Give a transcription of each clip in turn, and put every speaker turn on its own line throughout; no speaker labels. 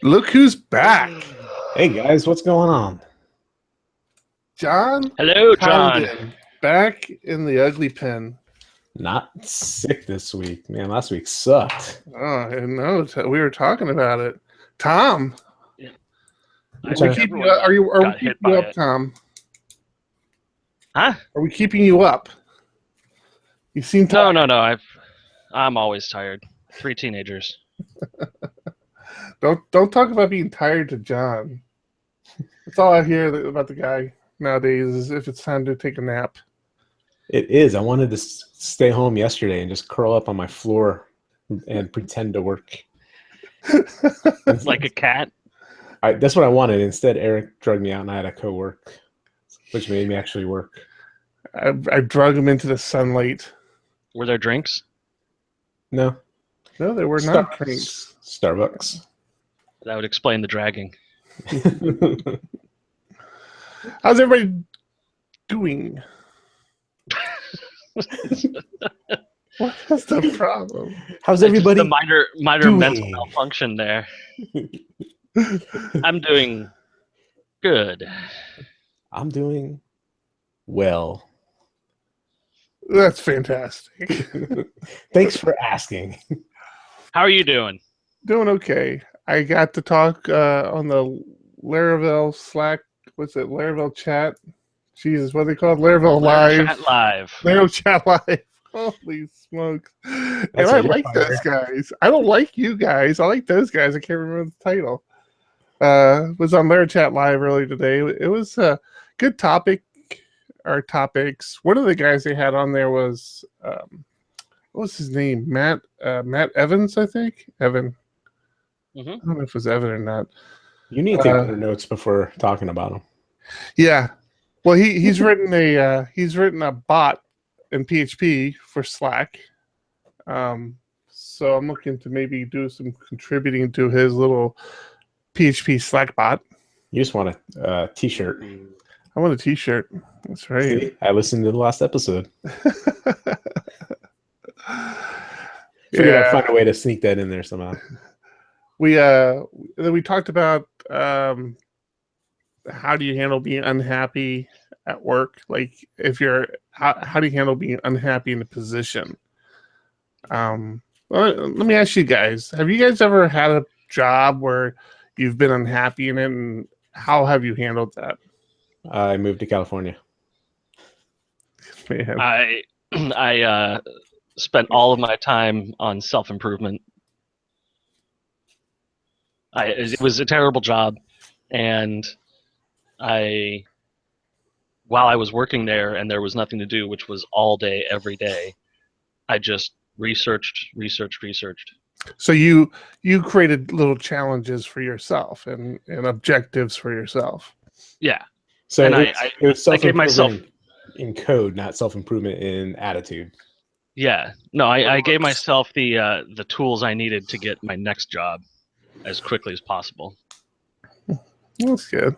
Look who's back.
Hey guys, what's going on?
John
Hello, John.
Condon, back in the ugly pen.
Not sick this week, man. Last week sucked.
Oh, I know. We were talking about it. Tom,
I
are we
think
keeping you
everyone
up? Are we
got
keeping
hit by
you up,
it.
Tom?
Huh?
Are we keeping you up? You seem tired.
No. I'm always tired. 3 teenagers.
Don't talk about being tired to John. That's all I hear about the guy nowadays is if it's time to take a nap.
It is. I wanted to stay home yesterday and just curl up on my floor and pretend to work.
Like a cat.
That's what I wanted. Instead, Eric drugged me out and I had to co-work, which made me actually work.
I drug him into the sunlight.
Were there drinks?
No.
No, they were not drinks.
Starbucks.
That would explain the dragging.
How's everybody doing? What's the problem?
How's everybody?
The minor
doing?
mental malfunction there. I'm doing good.
I'm doing well.
That's fantastic.
Thanks for asking.
How are you doing?
Doing okay. I got to talk on the Laravel Slack. What's it? Laravel chat. Jesus, what are they called? Laravel Live.
Chat live.
Laravel chat live. Holy smokes! And I like those guys. I don't like you guys. I like those guys. I can't remember the title. Was on Laravel chat live earlier today. It was a good topic. Our topics. One of the guys they had on there was what was his name? Matt Evans, I think. Evan.
Mm-hmm.
I don't know if it was Evan or not.
You need to take better notes before talking about him.
Yeah. Well, he's written a bot in PHP for Slack. So I'm looking to maybe do some contributing to his little PHP Slack bot.
You just want a t-shirt.
I want a t-shirt. That's right.
See, I listened to the last episode. Figured I'd find a way to sneak that in there somehow.
We talked about how do you handle being unhappy at work? Like if you're how do you handle being unhappy in a position? Well, let me ask you guys: have you guys ever had a job where you've been unhappy in it, and how have you handled that?
I moved to California.
Man.
I spent all of my time on self-improvement. It was a terrible job, and while I was working there and there was nothing to do, which was all day, every day, I just researched.
So you created little challenges for yourself and objectives for yourself.
Yeah.
So
and
it was
I gave myself
in code, not self-improvement in attitude.
Yeah. No, I gave myself the tools I needed to get my next job as quickly as possible.
That's good.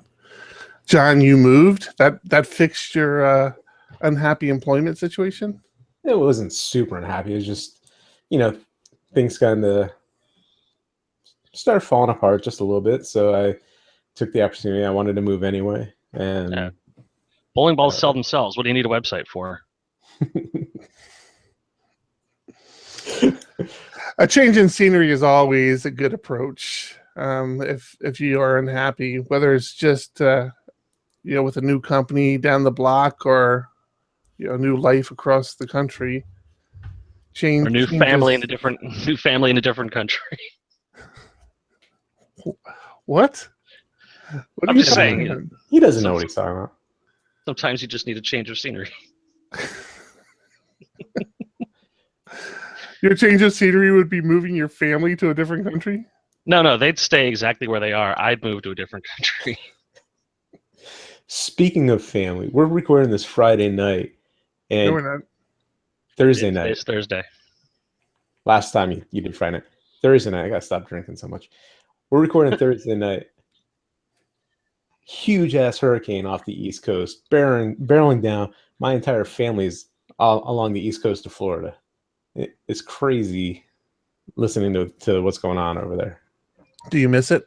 John, you moved. That fixed your unhappy employment situation?
It wasn't super unhappy. It was just, things kind of started falling apart just a little bit. So I took the opportunity. I wanted to move anyway. And
yeah. Bowling balls sell themselves. What do you need a website for?
A change in scenery is always a good approach. If you are unhappy, whether it's just with a new company down the block or new life across the country,
Or new family in a different country.
What? What
I'm just saying.
He doesn't know what he's talking about.
Sometimes you just need a change of scenery.
Your change of scenery would be moving your family to a different country?
No, they'd stay exactly where they are. I'd move to a different country.
Speaking of family, we're recording this Friday night. And
no, we're not.
Thursday night.
It's Thursday.
Last time you did Friday night. Thursday night, I got to stop drinking so much. We're recording Thursday night. Huge ass hurricane off the East Coast, barreling down. My entire family's along the East Coast of Florida. It's crazy listening to what's going on over there.
Do you miss it?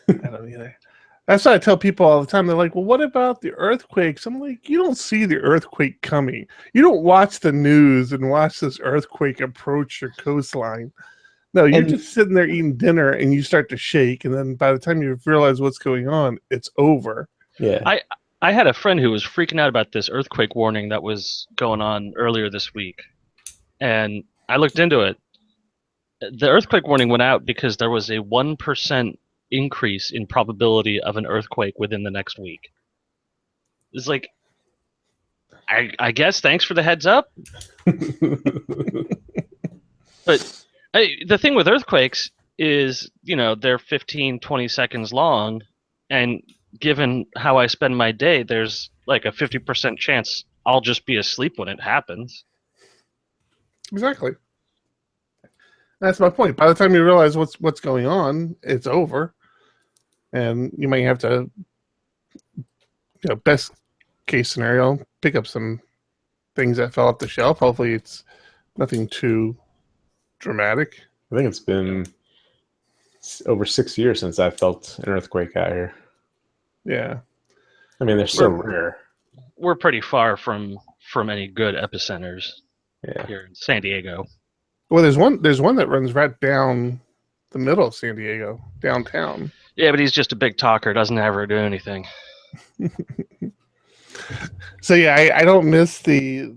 I don't either. That's what I tell people all the time. They're like, well, what about the earthquakes? I'm like, you don't see the earthquake coming. You don't watch the news and watch this earthquake approach your coastline. No, you're just sitting there eating dinner and you start to shake. And then by the time you realize what's going on, it's over.
Yeah.
I had a friend who was freaking out about this earthquake warning that was going on earlier this week. And I looked into it. The earthquake warning went out because there was a 1% increase in probability of an earthquake within the next week. It's like, I guess thanks for the heads up. But the thing with earthquakes is, they're 15, 20 seconds long. And given how I spend my day, there's like a 50% chance I'll just be asleep when it happens.
Exactly. That's my point. By the time you realize what's going on, it's over. And you might have to, best case scenario, pick up some things that fell off the shelf. Hopefully it's nothing too dramatic.
I think it's been over 6 years since I felt an earthquake out here.
Yeah.
I mean, they're so rare.
We're pretty far from any good epicenters here in San Diego.
Well, there's one that runs right down the middle of San Diego, downtown.
Yeah, but he's just a big talker, doesn't ever do anything.
So yeah, I don't miss the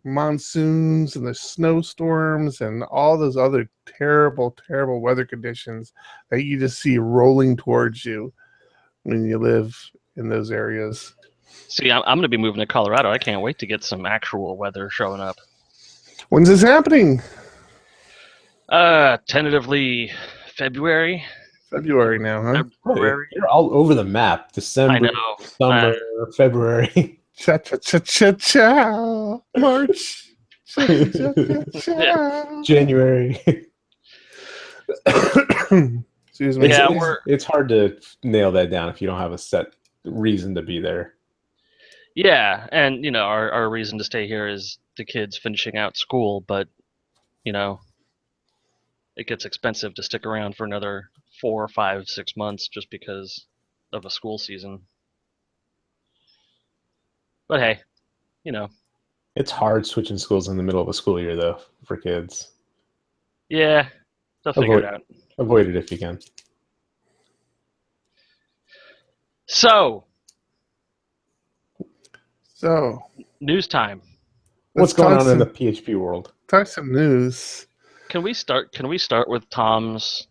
monsoons and the snowstorms and all those other terrible, terrible weather conditions that you just see rolling towards you when you live in those areas.
See, I'm going to be moving to Colorado. I can't wait to get some actual weather showing up.
When's this happening?
Tentatively February.
February now, huh?
February.
You're all over the map. December,
I know.
summer, February.
Cha-cha-cha-cha-cha. March. Cha-cha-cha-cha.
January.
Excuse me.
Yeah,
it's hard to nail that down if you don't have a set reason to be there.
Yeah, and our reason to stay here is the kids finishing out school, but it gets expensive to stick around for another 4, 5, 6 months just because of a school season. But hey,
It's hard switching schools in the middle of a school year, though, for kids.
Yeah, they'll figure it out.
Avoid it if you can.
So,
news
time.
What's going on in the PHP world?
Talk some news.
Can we start with Tom's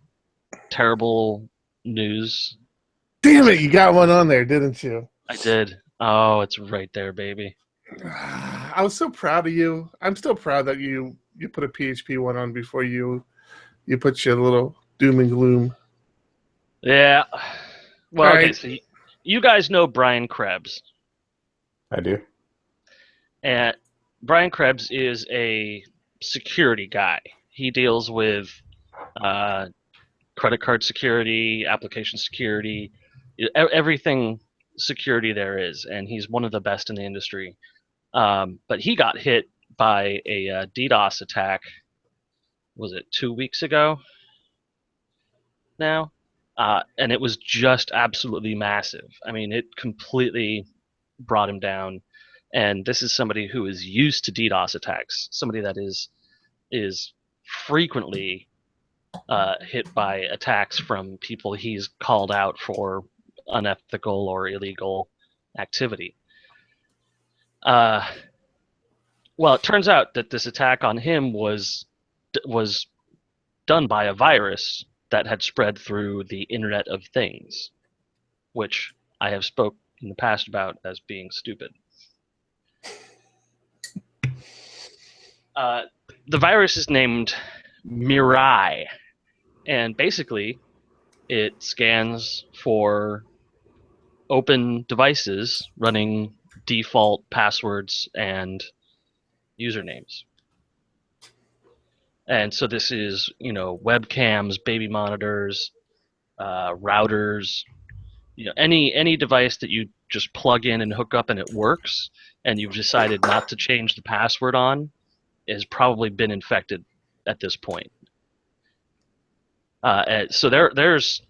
terrible news?
Damn it, you got one on there, didn't you?
I did. Oh, it's right there, baby.
I was so proud of you. I'm still proud that you put a PHP one on before you put your little doom and gloom.
Yeah. Well,
All
okay,
right.
so you guys know Brian Krebs.
I do.
And Brian Krebs is a security guy. He deals with credit card security, application security, everything security there is, and he's one of the best in the industry. But he got hit by a DDoS attack. Was it 2 weeks ago? Now, and it was just absolutely massive. I mean, it completely brought him down. And this is somebody who is used to DDoS attacks. Somebody that is frequently hit by attacks from people he's called out for unethical or illegal activity. Well, it turns out that this attack on him was done by a virus that had spread through the Internet of Things, which I have spoke in the past about as being stupid. The virus is named Mirai, and basically it scans for open devices running default passwords and usernames. And so this is, webcams, baby monitors, routers, any device that you just plug in and hook up and it works, and you've decided not to change the password on, has probably been infected at this point. So there's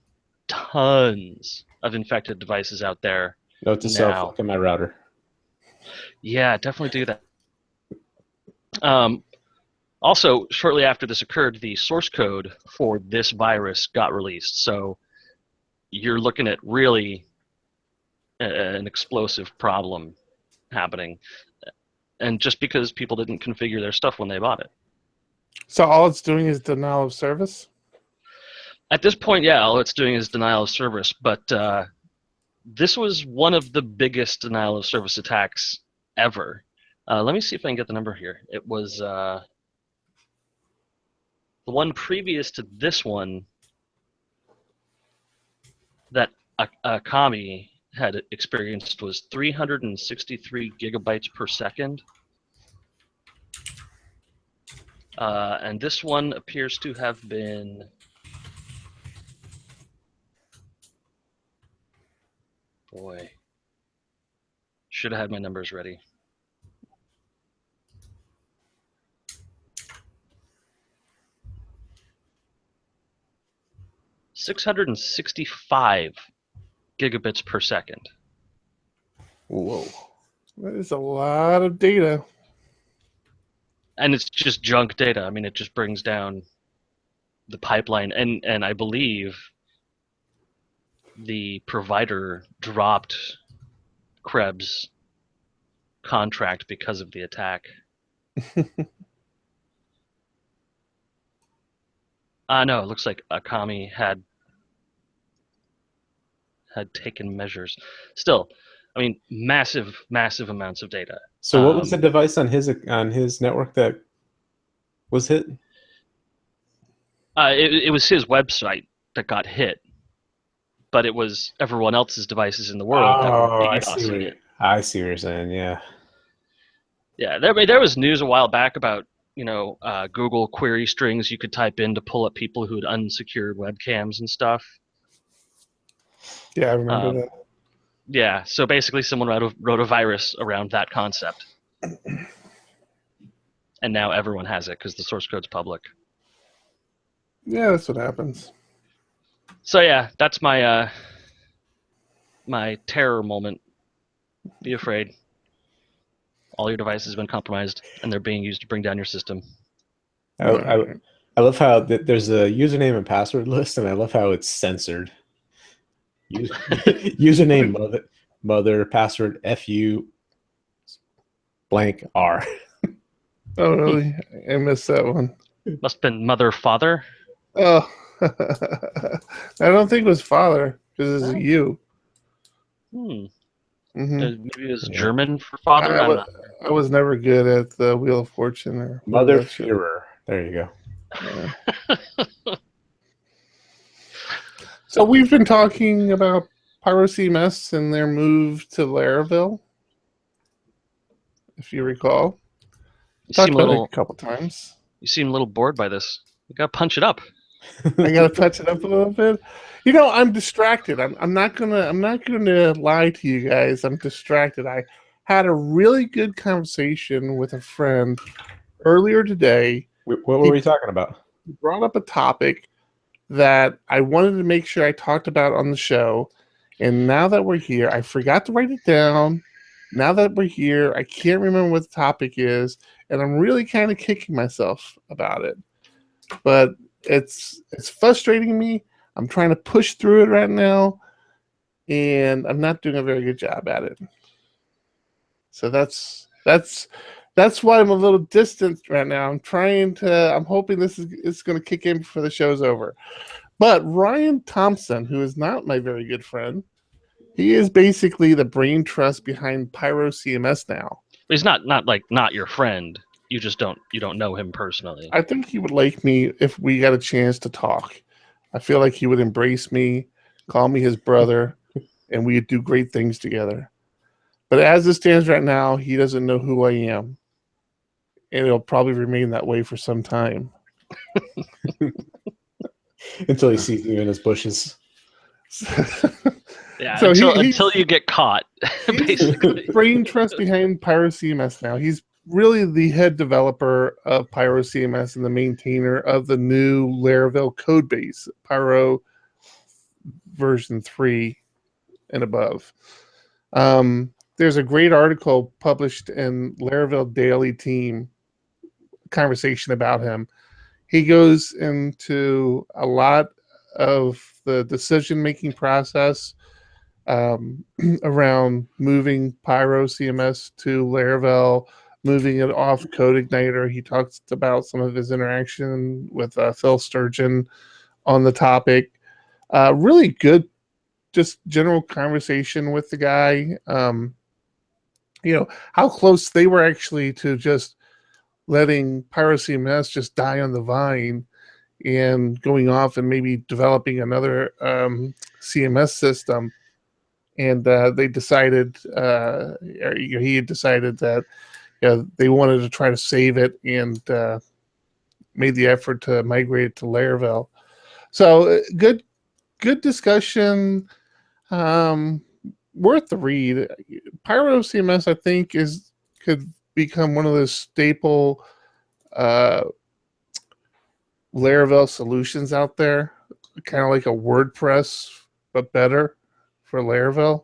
tons of infected devices out there.
Note to self,
now.
look at my router.
Yeah, definitely do that. Also, shortly after this occurred, the source code for this virus got released. So you're looking at really an explosive problem happening. And just because people didn't configure their stuff when they bought it.
So all it's doing is denial of service?
At this point, yeah, all it's doing is denial of service. But this was one of the biggest denial of service attacks ever. Let me see if I can get the number here. It was the one previous to this one that Akami had experienced was 363 gigabytes per second. And this one appears to have been... Boy. Should have had my numbers ready. ...665 gigabits per second.
Whoa.
That is a lot of data.
And it's just junk data. I mean, it just brings down the pipeline. And I believe the provider dropped Krebs' contract because of the attack. No, it looks like Akami had taken measures. Still, I mean, massive amounts of data.
So what was the device on his network that was hit?
It was his website that got hit, but it was everyone else's devices in the world that were DDoSing it.
I see what you're saying. Yeah.
Yeah, there was news a while back about Google query strings you could type in to pull up people who had unsecured webcams and stuff.
Yeah, I remember that.
Yeah, so basically someone wrote a virus around that concept. And now everyone has it because the source code's public.
Yeah, that's what happens.
So yeah, that's my my terror moment. Be afraid. All your devices have been compromised, and they're being used to bring down your system.
I love how there's a username and password list, and I love how it's censored. Username mother password FU blank R.
Oh really? I missed that one.
Must have been mother father.
Oh, I don't think it was father because it's you.
Hmm.
Mm-hmm.
Maybe it was German for father.
I was never good at the Wheel of Fortune or
Mother Führer. There you go.
Yeah. So we've been talking about PyroCMS and their move to Laravel, if you recall. Talked about it a couple times.
You seem a little bored by this. You gotta punch it up.
I gotta touch it up a little bit. I'm distracted. I'm not gonna lie to you guys. I'm distracted. I had a really good conversation with a friend earlier today.
What were we talking about?
He brought up a topic that I wanted to make sure I talked about on the show. And now that we're here, I forgot to write it down. Now that we're here, I can't remember what the topic is, and I'm really kind of kicking myself about it. But it's frustrating me. I'm trying to push through it right now, and I'm not doing a very good job at it. So that's why I'm a little distant right now. I'm hoping this is going to kick in before the show's over. But Ryan Thompson, who is not my very good friend, he is basically the brain trust behind PyroCMS now.
He's not your friend. You just don't know him personally.
I think he would like me if we got a chance to talk. I feel like he would embrace me, call me his brother, and we'd do great things together. But as it stands right now, he doesn't know who I am. And it'll probably remain that way for some time.
Until he sees you in his bushes.
Yeah, so until you get caught, basically.
Brain trust behind PyroCMS now. He's really the head developer of PyroCMS and the maintainer of the new Laravel code base, Pyro version 3 and above. There's a great article published in Laravel Daily Team conversation about him. He goes into a lot of the decision-making process around moving PyroCMS to Laravel, moving it off CodeIgniter. He talks about some of his interaction with Phil Sturgeon on the topic. Really good, just general conversation with the guy. How close they were actually to just letting PyroCMS just die on the vine and going off and maybe developing another CMS system. And they decided, he had decided that they wanted to try to save it and made the effort to migrate it to Laravel. So good discussion. Worth the read. PyroCMS, I think, could become one of those staple Laravel solutions out there, kind of like a WordPress but better for Laravel.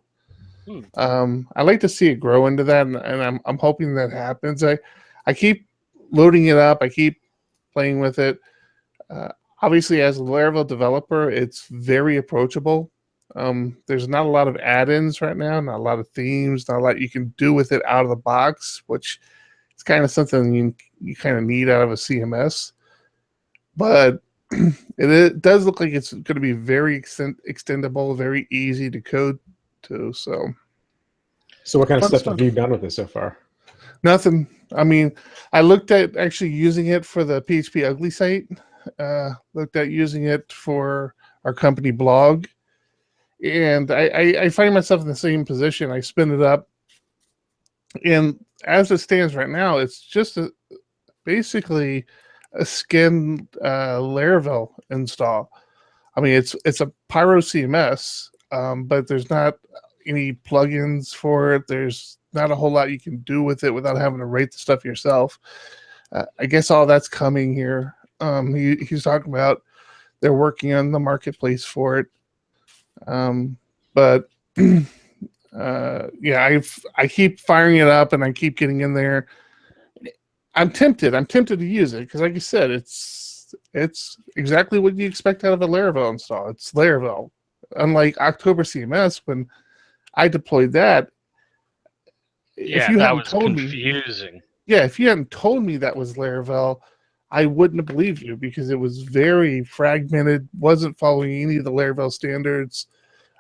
I like to see it grow into that, and I'm hoping that happens. I keep loading it up. I keep playing with it. Obviously, as a Laravel developer, it's very approachable. There's not a lot of add-ins right now, not a lot of themes, not a lot you can do with it out of the box, which is kind of something you kind of need out of a CMS. But it does look like it's going to be very extendable, very easy to code to. So
what kind of stuff have you done with it so far?
Nothing. I mean, I looked at actually using it for the PHP Ugly site. Looked at using it for our company blog. And I find myself in the same position. I spin it up. And as it stands right now, it's just basically a skinned Laravel install. I mean, it's a PyroCMS, but there's not any plugins for it. There's not a whole lot you can do with it without having to write the stuff yourself. I guess all that's coming here. He's talking about they're working on the marketplace for it. But I keep firing it up and I keep getting in there. I'm tempted to use it because, like I said, it's exactly what you expect out of a Laravel install. It's Laravel. Unlike October CMS, when I deployed that, if you hadn't told me, if you hadn't told me that was Laravel, I wouldn't have believed you because it was very fragmented, wasn't following any of the Laravel standards.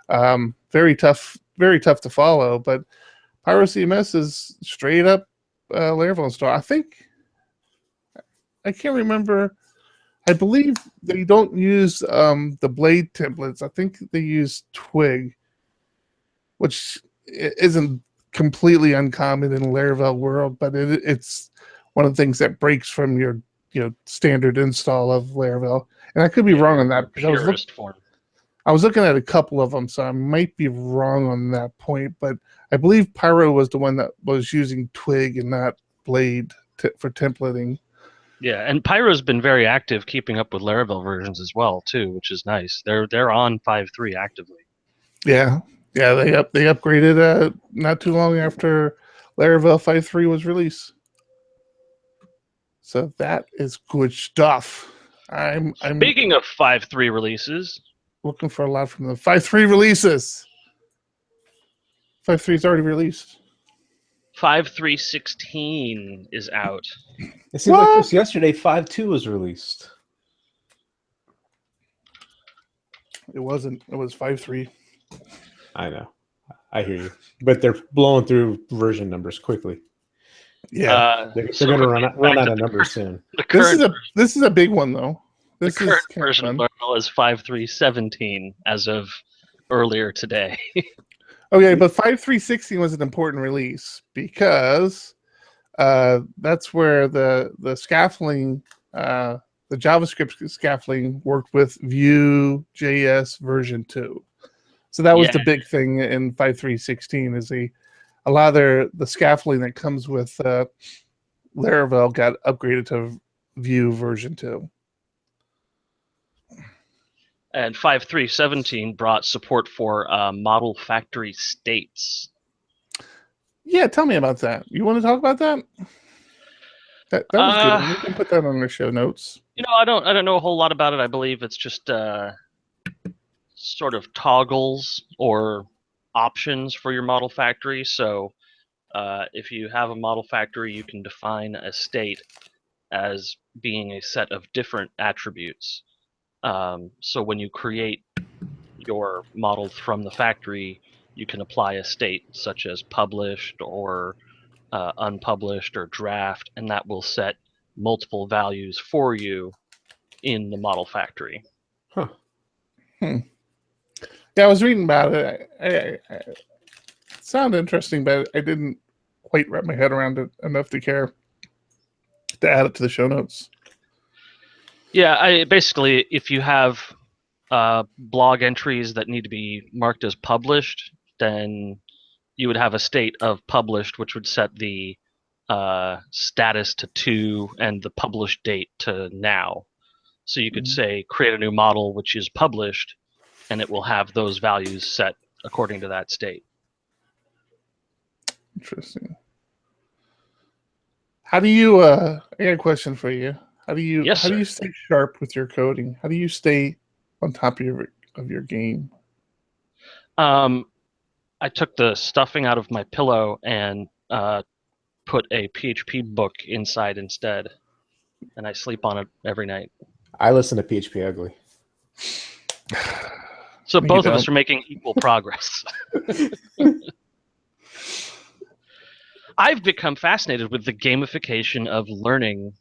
Very tough to follow. But PyroCMS is straight up Laravel install. I can't remember. I believe they don't use the blade templates. I think they use Twig, which isn't completely uncommon in the Laravel world, but it's one of the things that breaks from your standard install of Laravel. And I could be wrong on that because I was looking at a couple of them, so I might be wrong on that point. But I believe Pyro was the one that was using Twig and not Blade for templating.
Yeah, and Pyro's been very active keeping up with Laravel versions as well too, which is nice. They're on 5.3 actively.
Yeah, they upgraded not too long after Laravel 5.3 was released. So that is good stuff. I'm
Speaking of 5.3 releases,
looking for a lot from the 5.3 releases. 5.3 is already released.
5.3.16 is out.
It seems like just yesterday 5.2 was released.
It wasn't. It was 5.3.
I know. I hear you. But they're blowing through version numbers quickly.
Yeah.
They're going to run out of numbers soon.
This is a big one, though.
The current version of Laravel is 5.3.17 as of earlier today.
Okay, but 5.3.16 was an important release because that's where the scaffolding, the JavaScript scaffolding worked with Vue.js version 2. So that was the big thing in 5.3.16 is a lot of the scaffolding that comes with Laravel got upgraded to Vue version 2.
And 5.3.17 brought support for model factory states.
Yeah, tell me about that. You want to talk about that? That was good. We can put that on the show notes.
You know, I don't know a whole lot about it. I believe it's just sort of toggles or options for your model factory. So if you have a model factory, you can define a state as being a set of different attributes. So when you create your model from the factory, you can apply a state such as published or unpublished or draft, and that will set multiple values for you in the model factory.
Huh.
Yeah, I was reading about it. It sounded interesting, but I didn't quite wrap my head around it enough to care to add it to the show notes.
Yeah, basically, if you have blog entries that need to be marked as published, then you would have a state of published, which would set the status to 2 and the published date to now. So you could say create a new model which is published, and it will have those values set according to that state.
Interesting. How do you? I got a question for you. How do you?
Yes,
how do
sir.
you stay sharp with your coding? How do you stay on top of your game?
I took the stuffing out of my pillow and put a PHP book inside instead, and I sleep on it every night.
I listen to PHP Ugly.
So
You
both of
don't.
us are making equal progress. I've become fascinated with the gamification of learning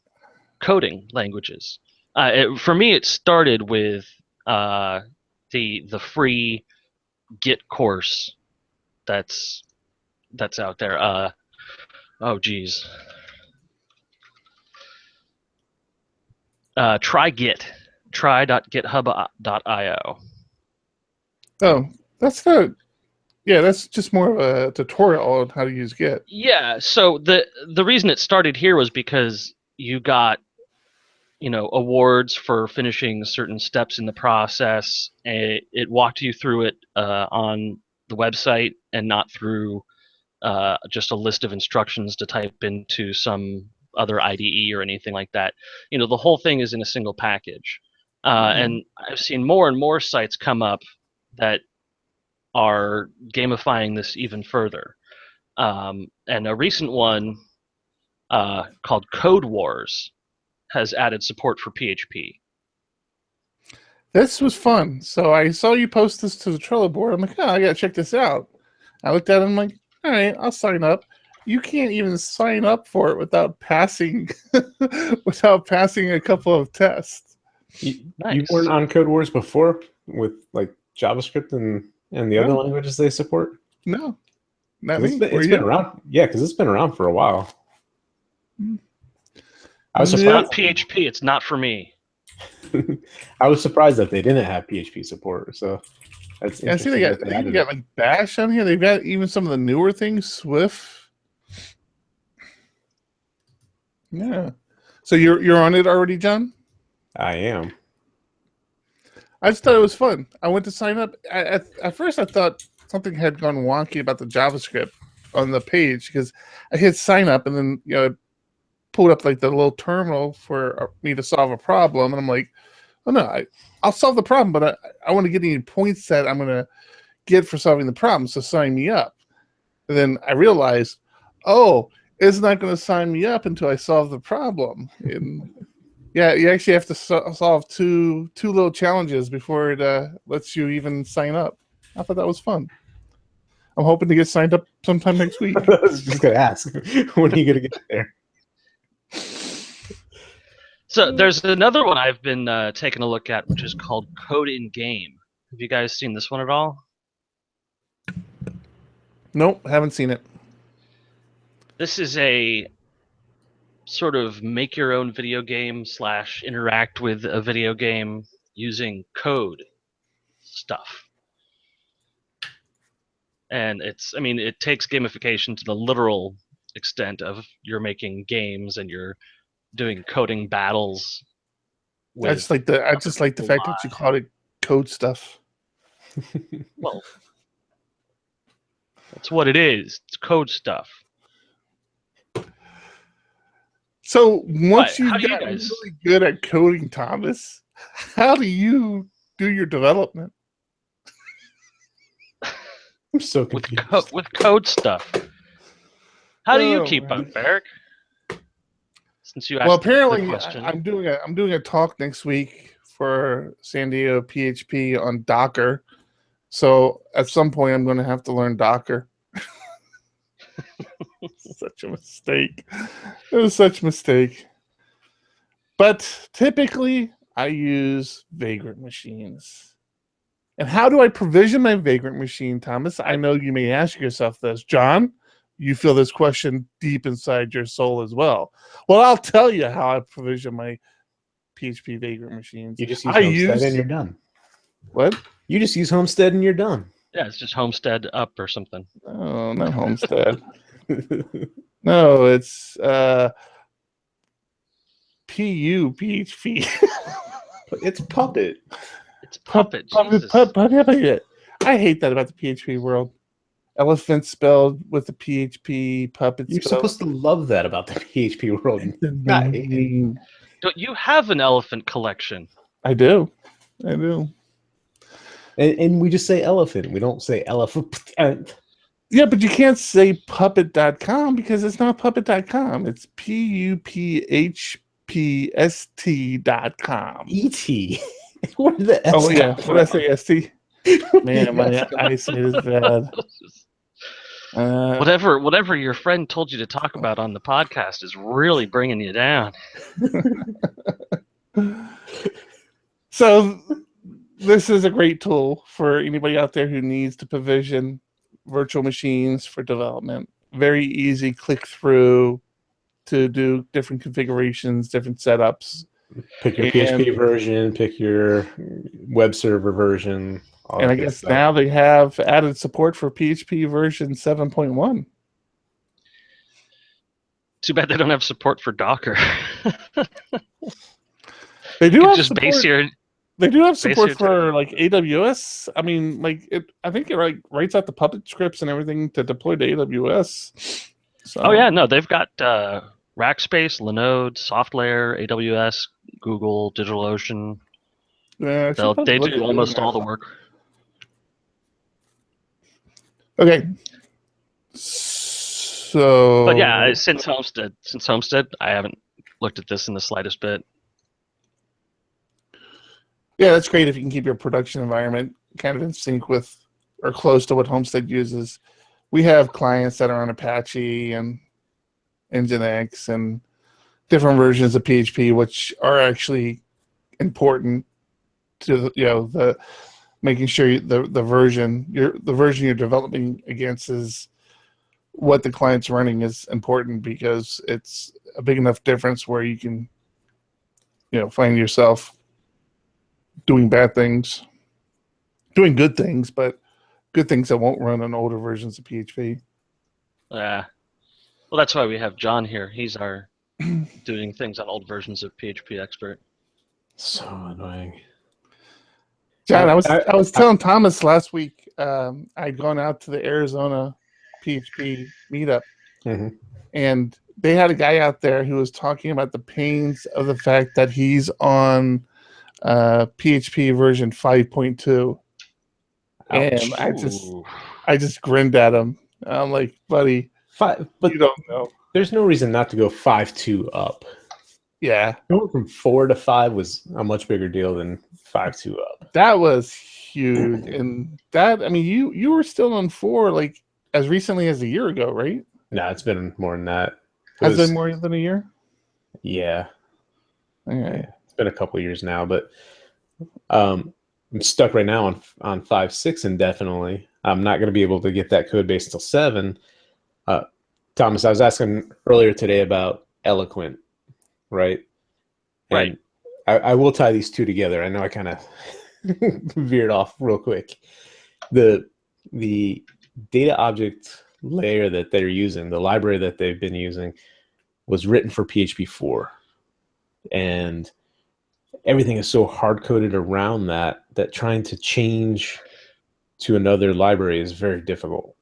coding languages. For me, it started with the free Git course that's out there. Oh geez. Try Git. Try.github.io.
Oh, that's the. Yeah, that's just more of a tutorial on how to use Git.
Yeah. So the reason it started here was because you got, awards for finishing certain steps in the process. It walked you through it on the website and not through just a list of instructions to type into some other IDE or anything like that. The whole thing is in a single package. And I've seen more and more sites come up that are gamifying this even further. And a recent one called Codewars has added support for PHP.
This was fun. So I saw you post this to the Trello board. I'm like, oh, I gotta check this out. I looked at it. I'm like, all right, I'll sign up. You can't even sign up for it without passing a couple of tests.
You
Nice.
weren't on Codewars before with like JavaScript and the other languages they support?
No, not
'Cause
me.
It's been around. Yeah, because it's been around for a while. I was
It's
surprised.
not PHP. It's not for me.
I was surprised that they didn't have PHP support. So that's
Yeah, I see they got like Bash on here. They've got even some of the newer things, Swift. Yeah. So you're on it already, John?
I am.
I just thought it was fun. I went to sign up. At first, I thought something had gone wonky about the JavaScript on the page because I hit sign up and then it pulled up like the little terminal for me to solve a problem, and I'm like, oh no, I'll solve the problem, but I want to get any points that I'm going to get for solving the problem, so sign me up. And then I realized, oh, it's not going to sign me up until I solve the problem. And yeah, you actually have to solve two little challenges before it lets you even sign up. I thought that was fun. I'm hoping to get signed up sometime next week.
I was just going to ask, when are you going to get there?
So there's another one I've been taking a look at, which is called Code in Game. Have you guys seen this one at all?
Nope, haven't seen it.
This is a sort of make your own video game / interact with a video game using code stuff. And it takes gamification to the literal extent of you're making games and you're doing coding battles.
I just like the fact that you called it code stuff.
Well, that's what it is. It's code stuff.
So once
How
you've
do you
gotten
guys?
really good at coding, Thomas, how do you do your development?
I'm so
with
confused.
with code stuff. How do you keep
man.
up, Eric? Since you asked
Well,
the
apparently
question.
I'm doing a talk next week for San Diego PHP on Docker. So at some point I'm going to have to learn Docker. Such a mistake. It was such a mistake. But typically I use Vagrant machines. And how do I provision my Vagrant machine, Thomas? I know you may ask yourself this. John, you feel this question deep inside your soul as well. Well, I'll tell you how I provision my PHP Vagrant machines.
You just use Homestead and you're done.
What?
You just use Homestead and you're done.
Yeah, it's just Homestead up or something.
Oh, not Homestead. No, it's PuPHP.
It's Puppet.
It's Puppet. Jesus.
Puppet. I hate that about the PHP world. Elephant spelled with the PHP, puppet
You're
spelled.
supposed to love that about the PHP world.
Don't you have an elephant collection?
I do. I do.
And we just say elephant. We don't say elephant.
Yeah, but you can't say puppet.com because it's not puppet.com. It's PuPHPet.com.
E.T. Where did the S
Oh, yeah.
come
What did I
from?
say? ST? Man, my eyesight is bad.
Whatever your friend told you to talk about on the podcast is really bringing you down.
So this is a great tool for anybody out there who needs to provision virtual machines for development. Very easy click through to do different configurations, different setups.
Pick your PHP version, pick your web server version.
And I guess now they have added support for PHP version 7.1.
Too bad they don't have support for Docker.
They do have
just
support.
base your.
They do have support
your
for like AWS. I mean, like I think it writes out the Puppet scripts and everything to deploy to AWS. So,
Oh yeah, no, they've got Rackspace, Linode, SoftLayer, AWS, Google, DigitalOcean.
Yeah,
They do almost all the work.
Okay. So,
but yeah, since Homestead, I haven't looked at this in the slightest bit.
Yeah, that's great if you can keep your production environment kind of in sync with or close to what Homestead uses. We have clients that are on Apache and Nginx and different versions of PHP, which are actually important to the making sure the version you're developing against is what the client's running is important because it's a big enough difference where you can find yourself doing bad things, doing good things, but good things that won't run on older versions of PHP.
Yeah. Well, that's why we have John here. He's our doing things on old versions of PHP expert.
So annoying.
John, I was telling Thomas last week I'd gone out to the Arizona PHP meetup, and they had a guy out there who was talking about the pains of the fact that he's on PHP version 5.2, and I just grinned at him. I'm like, buddy,
but
you don't know.
There's no reason not to go 5.2 up.
Yeah,
going from 4 to 5 was a much bigger deal than 5.2 up.
That was huge, and that you were still on 4 like as recently as a year ago, right?
No, it's been more than that.
Has it been more than a year?
Yeah.
Okay.
It's been a couple of years now, but I'm stuck right now on 5.6 indefinitely. I'm not going to be able to get that code base until 7. Thomas, I was asking earlier today about Eloquent, right?
Right.
And I will tie these two together. I know I kind of veered off real quick. The data object layer that they're using, the library that they've been using, was written for PHP 4. And everything is so hard coded around that trying to change to another library is very difficult.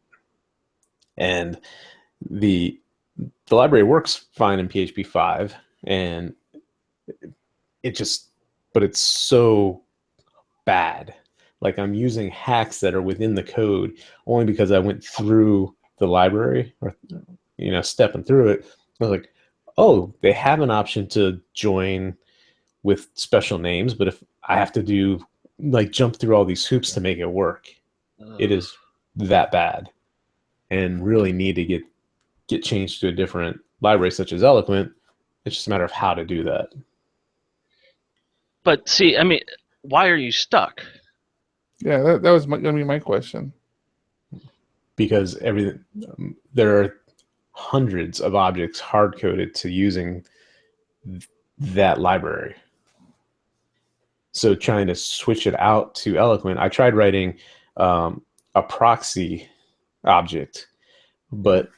And the library works fine in PHP 5, and but it's so bad. Like, I'm using hacks that are within the code only because I went through the library, or stepping through it. I was like, oh, they have an option to join with special names, but if I have to jump through all these hoops to make it work, it is that bad, and really need to get changed to a different library such as Eloquent. It's just a matter of how to do that.
But see, I mean, why are you stuck?
Yeah, that was going to be my question.
Because there are hundreds of objects hard-coded to using that library. So trying to switch it out to Eloquent, I tried writing a proxy object, but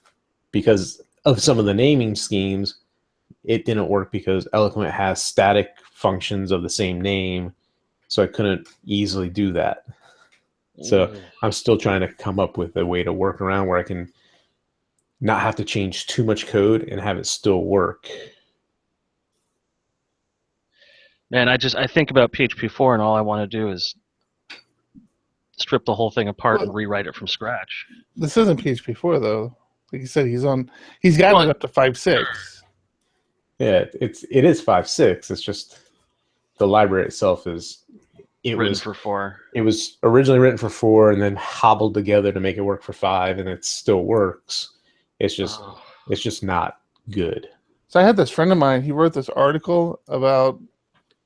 because of some of the naming schemes, it didn't work because Eloquent has static functions of the same name, so I couldn't easily do that. So I'm still trying to come up with a way to work around where I can not have to change too much code and have it still work.
Man, I think about PHP 4 and all I want to do is strip the whole thing apart and rewrite it from scratch.
This isn't PHP 4 though. Like you said, he's got it up to 5.6.
Yeah, it is 5.6. It's just the library itself is
written for 4.
It was originally written for 4 and then hobbled together to make it work for 5, and it still works. It's just not good.
So I had this friend of mine. He wrote this article about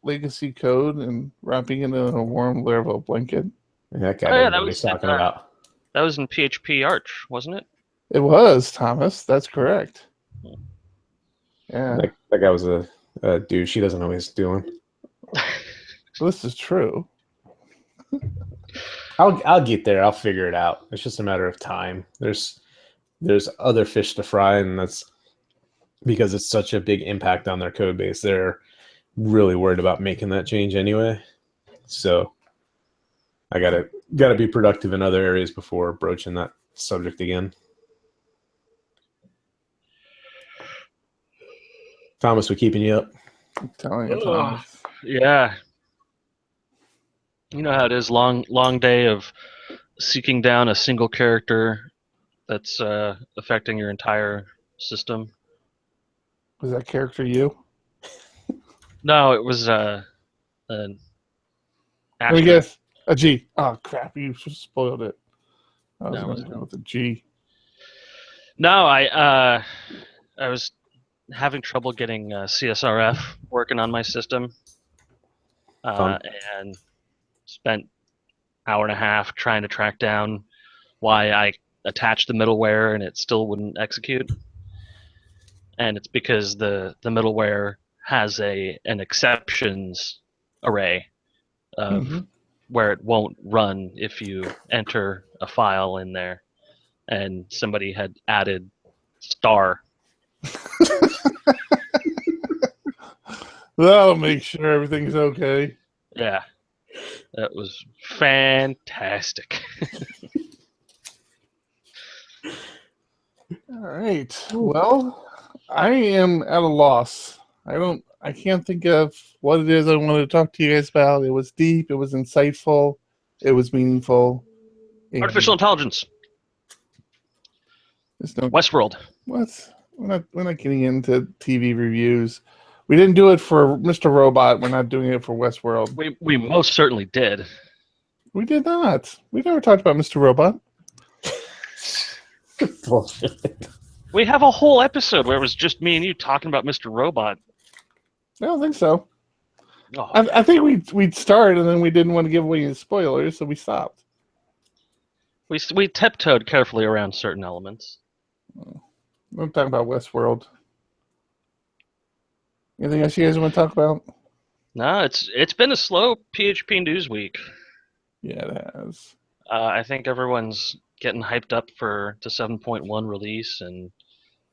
legacy code and wrapping it in a warm Laravel blanket.
And that guy knows what he's talking about.
That was in PHP Arch, wasn't it?
It was, Thomas. That's correct. Yeah.
That guy was a douche. He doesn't know what he's doing.
Well, this is true.
I'll get there. I'll figure it out. It's just a matter of time. There's other fish to fry, and that's because it's such a big impact on their code base. They're really worried about making that change anyway. So I gotta be productive in other areas before broaching that subject again. Thomas, we keeping you up?
I'm telling you, Thomas.
Yeah. You know how it is. Long day of seeking down a single character that's affecting your entire system.
Was that character you?
No, it was an
Let me guess. A G. Oh, crap. You spoiled it. I was going to go with a G.
No, I was having trouble getting CSRF working on my system. And spent hour and a half trying to track down why I attached the middleware and it still wouldn't execute. And it's because the middleware has an exceptions array of where it won't run if you enter a file in there. And somebody had added star.
That'll make sure everything's okay.
Yeah. That was fantastic.
All right. Well, I am at a loss. I can't think of what it is I wanted to talk to you guys about. It was deep, it was insightful, it was meaningful.
Artificial intelligence. Westworld.
What? We're not getting into TV reviews. We didn't do it for Mr. Robot. We're not doing it for Westworld.
We most certainly did.
We did not. We never talked about Mr. Robot.
Bullshit.
We have a whole episode where it was just me and you talking about Mr. Robot.
I don't think so.
Oh.
I think we'd start and then we didn't want to give away any spoilers, so we stopped.
We tiptoed carefully around certain elements.
I'm talking about Westworld. Anything else you guys want to talk about?
No, it's been a slow PHP news week.
Yeah, it has.
I think everyone's getting hyped up for the 7.1 release, and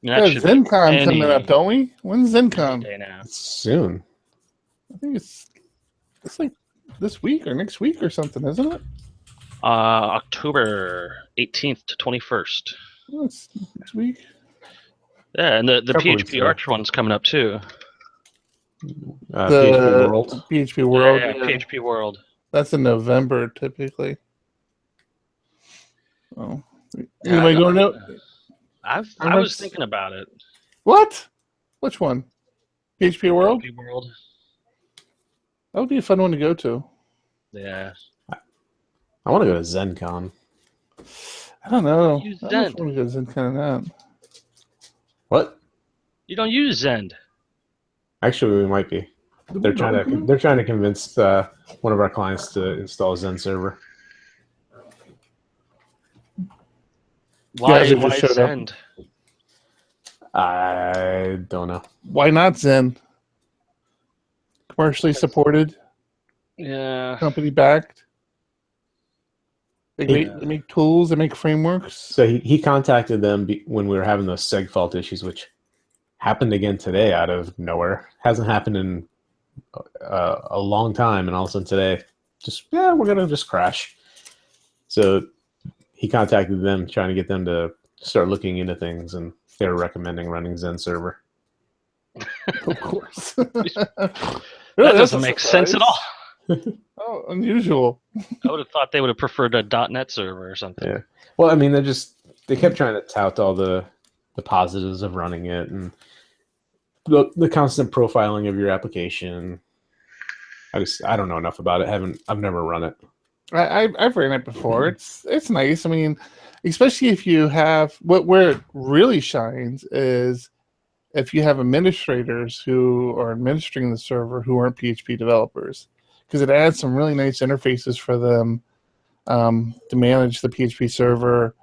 ZenCon coming up, don't we? When's ZenCon?
Day now.
Soon.
I think it's It's like this week or next week or something, isn't it?
October 18th to 21st.
Oh, it's next week.
Yeah, and the
Couple weeks
PHP
ago.
Arch one's coming up too.
PHP World.
PHP World.
Yeah, PHP World.
That's in November typically. Oh,
Yeah,
anybody going out?
I was thinking about it.
What? Which one? PHP World?
PHP World.
That would be a fun one to go to.
Yeah.
I want to go to ZenCon.
I don't know.
Use
I don't know if
Zend.
I want to go to Zen kind of that.
What?
You don't use Zend.
Actually, we might be. They're trying to convince one of our clients to install a Zen server.
Why
just showed up.
Zend?
I don't know.
Why not Zen? Commercially supported,
Yeah.
company backed. They make tools, they make frameworks.
So he contacted them when we were having those seg fault issues, which happened again today out of nowhere. Hasn't happened in a long time, and all of a sudden today, we're gonna just crash. So he contacted them, trying to get them to start looking into things, and they were recommending running Zen server.
Of course.
That
Really,
doesn't make sense at all.
Oh, unusual.
I would have thought they would have preferred a .NET server or something.
Yeah. Well, I mean, they kept trying to tout all the positives of running it and the constant profiling of your application. I don't know enough about it. I've never run it.
I've ran it before. It's nice. I mean, especially if you have where it really shines is if you have administrators who are administering the server who aren't PHP developers, because it adds some really nice interfaces for them to manage the PHP server,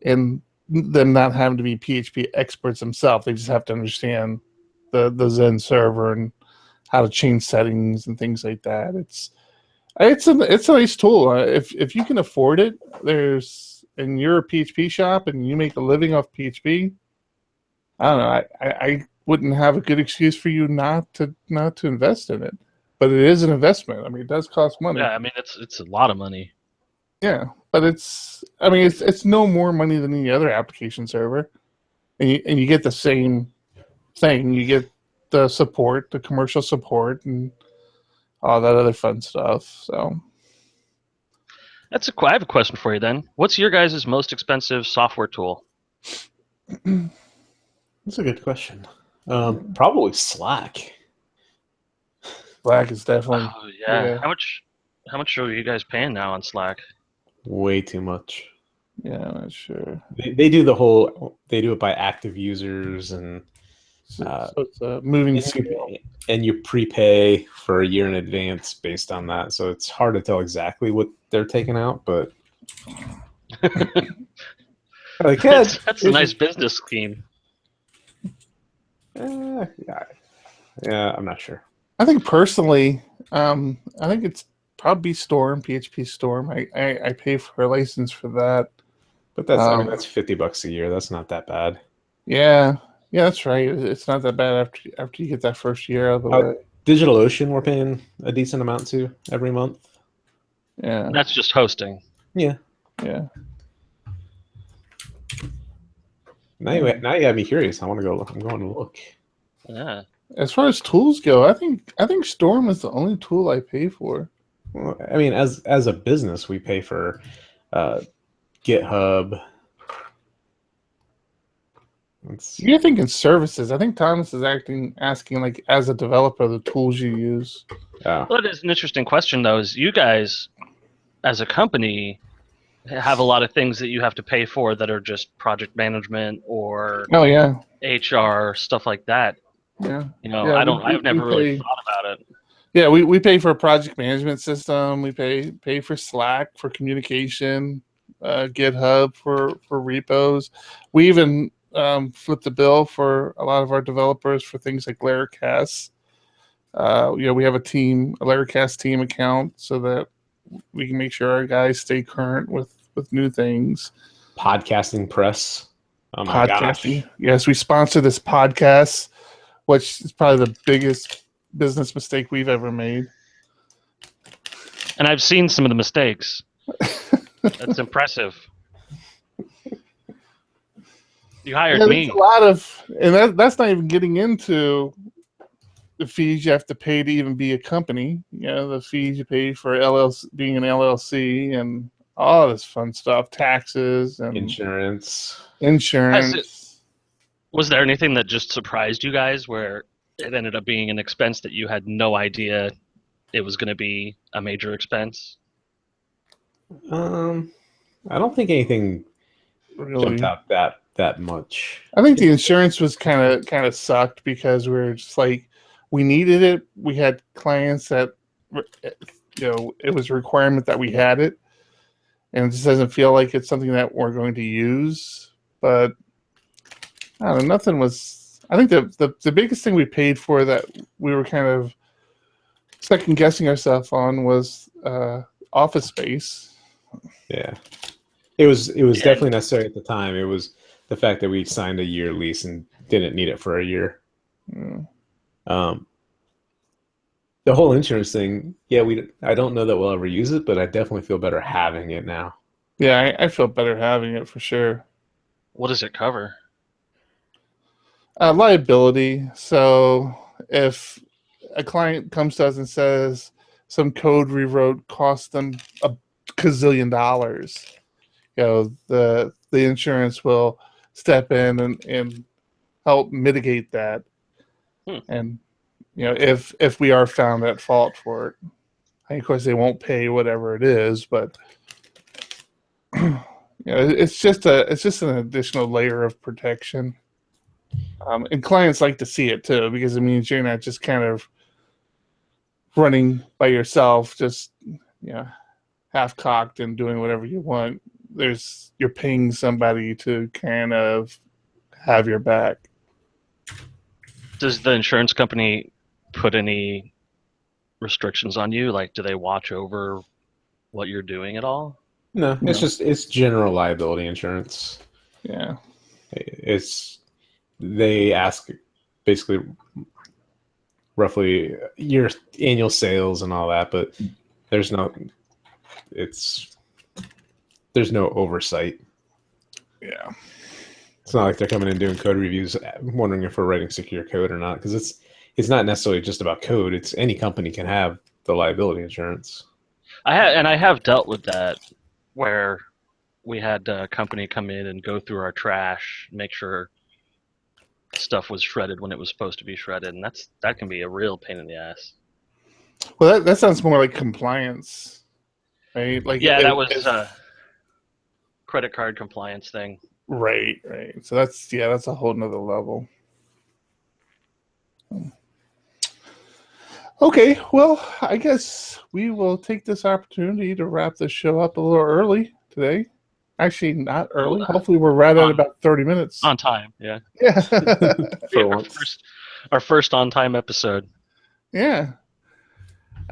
and them not having to be PHP experts themselves. They just have to understand the Zen server and how to change settings and things like that. It's a nice tool. If you can afford it, and you're a PHP shop and you make a living off PHP, I don't know. I wouldn't have a good excuse for you not to invest in it. But it is an investment. I mean, it does cost money.
Yeah, I mean it's a lot of money.
Yeah, but it's no more money than any other application server, and you get the same thing. You get the support, the commercial support, and all that other fun stuff. So
I have a question for you then. What's your guys' most expensive software tool?
That's a good question. Probably Slack.
Slack is definitely.
Oh yeah. How much are you guys paying now on Slack?
Way too much.
Yeah, I'm not sure.
They do it by active users and
So it's a moving scale.
and you prepay for a year in advance based on that. So it's hard to tell exactly what they're taking out, but
That's a nice business scheme.
Yeah, I'm not sure.
I think personally, I think it's probably Storm, PHP Storm. I pay for a license for that.
But that's $50 a year. That's not that bad.
Yeah, that's right. It's not that bad after you get that first year out of the way.
DigitalOcean, we're paying a decent amount to every month.
Yeah,
That's just hosting.
Yeah.
yeah.
Now you got me curious. I'm going to look.
Yeah.
As far as tools go, I think Storm is the only tool I pay for.
Well, I mean, as a business, we pay for GitHub.
You're thinking services. I think Thomas is asking like as a developer the tools you use.
Oh.
Well, that is an interesting question though. Is you guys, as a company, have a lot of things that you have to pay for that are just project management or HR stuff like that.
Yeah.
I've never really thought about it.
Yeah, we pay for a project management system. We pay for Slack for communication, GitHub for repos. We even flip the bill for a lot of our developers for things like Laracast. We have a Laracast team account so that we can make sure our guys stay current with new things.
Podcasting Press. Oh my
Podcasting.
gosh.
Yes, we sponsor this podcast, which is probably the biggest business mistake we've ever made.
And I've seen some of the mistakes. That's impressive. You hired me.
A lot of, and that's not even getting into the fees you have to pay to even be a company. You know, the fees you pay for being an LLC and all this fun stuff, taxes and
insurance.
Was there anything that just surprised you guys where it ended up being an expense that you had no idea it was going to be a major expense?
I don't think anything
really
jumped out that much.
I think the insurance was kind of sucked because we were just like, we needed it. We had clients that, it was a requirement that we had it, and it just doesn't feel like it's something that we're going to use. But I don't know, nothing was. I think the biggest thing we paid for that we were kind of second guessing ourselves on was office space.
Yeah, it was definitely necessary at the time. It was the fact that we signed a year lease and didn't need it for a year. The whole insurance thing, I don't know that we'll ever use it, but I definitely feel better having it now.
Yeah, I feel better having it for sure.
What does it cover?
Liability. So if a client comes to us and says some code we wrote cost them a gazillion dollars, the insurance will step in and help mitigate that. And if we are found at fault for it, and of course they won't pay whatever it is, but it's just an additional layer of protection. And clients like to see it too, because it means you're not just kind of running by yourself, just half cocked and doing whatever you want. You're paying somebody to kind of have your back.
Does the insurance company put any restrictions on you? Like, do they watch over what you're doing at all?
No, it's general liability insurance.
Yeah.
They ask basically roughly your annual sales and all that, but there's no oversight.
Yeah.
It's not like they're coming in doing code reviews wondering if we're writing secure code or not, because it's not necessarily just about code. It's any company can have the liability insurance.
I have dealt with that, where we had a company come in and go through our trash, make sure stuff was shredded when it was supposed to be shredded, and that can be a real pain in the ass.
Well, that sounds more like compliance, right? Like
that was a credit card compliance thing.
Right. So that's a whole nother level. Okay, well, I guess we will take this opportunity to wrap this show up a little early today. Actually, not early. Hopefully, we're right at about 30 minutes.
On time, yeah.
Yeah.
For once.
Our first on-time episode.
Yeah.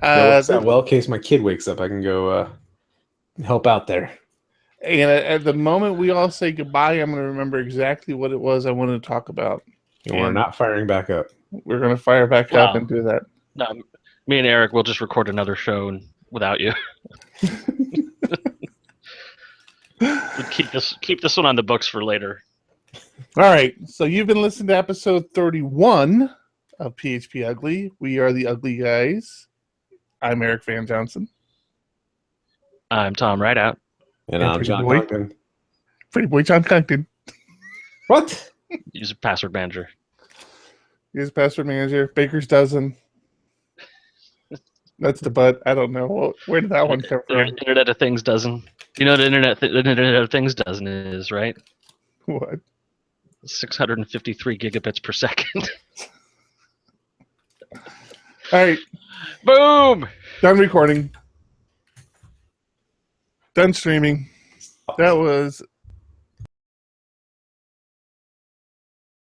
Well, in case my kid wakes up, I can go help out there.
And at the moment we all say goodbye, I'm going to remember exactly what it was I wanted to talk about.
And we're not firing back up.
We're going to fire back up and do that.
No, me and Eric will just record another show without you. keep this one on the books for later.
All right. So you've been listening to episode 31 of PHP Ugly. We are the Ugly Guys. I'm Eric Van Johnson.
I'm Tom Rideout.
And I'm John Conkton.
Pretty boy John Conkton.
What?
Use a password manager.
Use password manager. Baker's dozen. That's the butt. I don't know. Where did that one come from?
Internet of Things dozen. You know what Internet of Things dozen is, right?
What?
653 gigabits per second.
All right.
Boom!
Done recording. Done streaming. That was